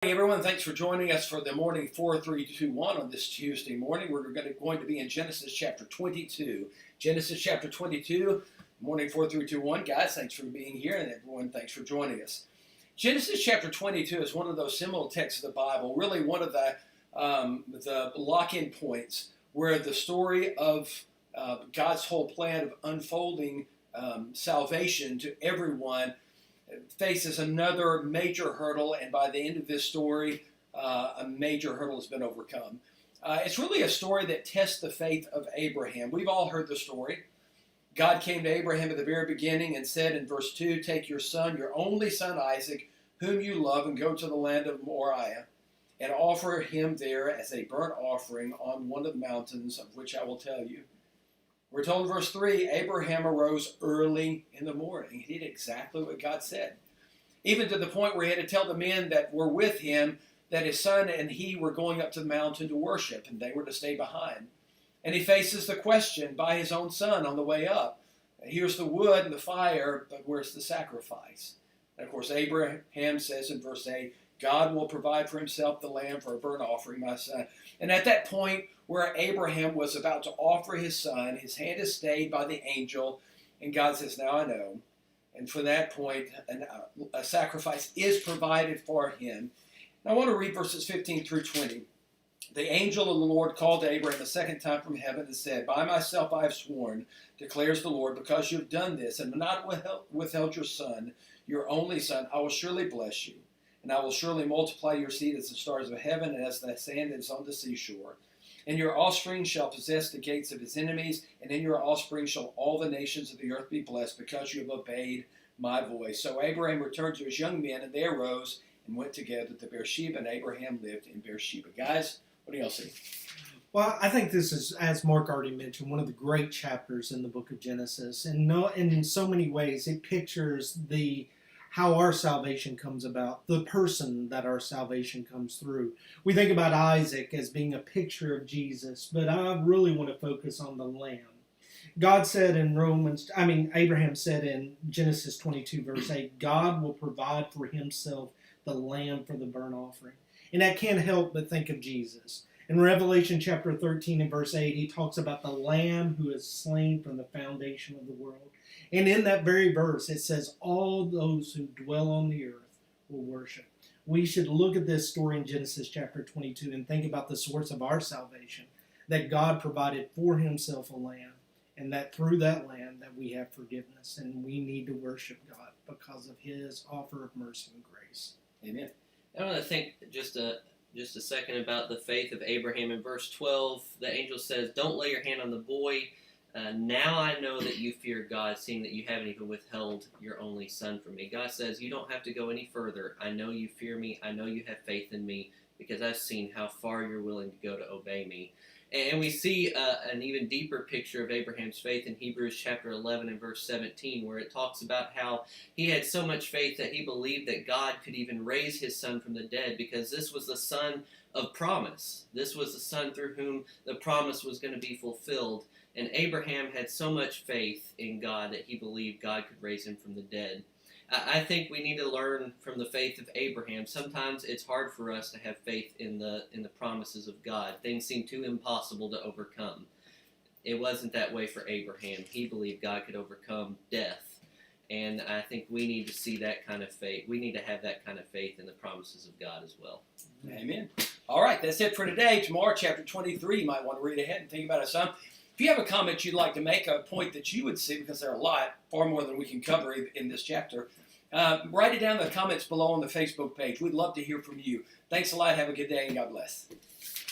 Hey everyone, thanks for joining us for the morning 4321 on this Tuesday morning. We're going to be in Genesis chapter 22. Genesis chapter 22, morning 4321. Guys, thanks for being here, and everyone, thanks for joining us. Genesis chapter 22 is one of those seminal texts of the Bible, really one of the lock-in points where the story of God's whole plan of unfolding salvation to everyone faces another major hurdle, and by the end of this story, a major hurdle has been overcome. It's really a story that tests the faith of Abraham. We've all heard the story. God came to Abraham at the very beginning and said in verse 2, "Take your son, your only son Isaac, whom you love, and go to the land of Moriah, and offer him there as a burnt offering on one of the mountains of which I will tell you." We're told in verse 3, Abraham arose early in the morning. He did exactly what God said. Even to the point where he had to tell the men that were with him that his son and he were going up to the mountain to worship, and they were to stay behind. And he faces the question by his own son on the way up. Here's the wood and the fire, but where's the sacrifice? And of course, Abraham says in verse 8, "God will provide for himself the lamb for a burnt offering, my son." And at that point where Abraham was about to offer his son, his hand is stayed by the angel, and God says, "Now I know." And for that point, a sacrifice is provided for him. And I want to read verses 15 through 20. "The angel of the Lord called to Abraham a second time from heaven and said, 'By myself I have sworn, declares the Lord, because you have done this and not withheld your son, your only son, I will surely bless you. And I will surely multiply your seed as the stars of heaven and as the sand that is on the seashore. And your offspring shall possess the gates of his enemies, and in your offspring shall all the nations of the earth be blessed, because you have obeyed my voice.' So Abraham returned to his young men, and they arose and went together to Beersheba, and Abraham lived in Beersheba." Guys, what do y'all see? Well, I think this is, as Mark already mentioned, one of the great chapters in the book of Genesis. And no, in so many ways, it pictures how our salvation comes about, the person that our salvation comes through. We think about Isaac as being a picture of Jesus, but I really want to focus on the lamb. God said in Abraham said in Genesis 22, verse 8, God will provide for himself the lamb for the burnt offering. And I can't help but think of Jesus. In Revelation chapter 13 and verse 8, he talks about the lamb who is slain from the foundation of the world. And in that very verse, it says, all those who dwell on the earth will worship. We should look at this story in Genesis chapter 22 and think about the source of our salvation, that God provided for himself a lamb, and that through that lamb that we have forgiveness, and we need to worship God because of his offer of mercy and grace. Amen. I want to think just a second about the faith of Abraham. In verse 12, the angel says, "Don't lay your hand on the boy. Now I know that you fear God, seeing that you haven't even withheld your only son from me." God says, you don't have to go any further. I know you fear me. I know you have faith in me, because I've seen how far you're willing to go to obey me. And we see an even deeper picture of Abraham's faith in Hebrews chapter 11 and verse 17, where it talks about how he had so much faith that he believed that God could even raise his son from the dead, because this was the son of promise. This was the son through whom the promise was going to be fulfilled. And Abraham had so much faith in God that he believed God could raise him from the dead. I think we need to learn from the faith of Abraham. Sometimes it's hard for us to have faith in the promises of God. Things seem too impossible to overcome. It wasn't that way for Abraham. He believed God could overcome death. And I think we need to see that kind of faith. We need to have that kind of faith in the promises of God as well. Amen. All right, that's it for today. Tomorrow, chapter 23, you might want to read ahead and think about it some. If you have a comment you'd like to make, a point that you would see, because there are a lot, far more than we can cover in this chapter, write it down in the comments below on the Facebook page. We'd love to hear from you. Thanks a lot. Have a good day, and God bless.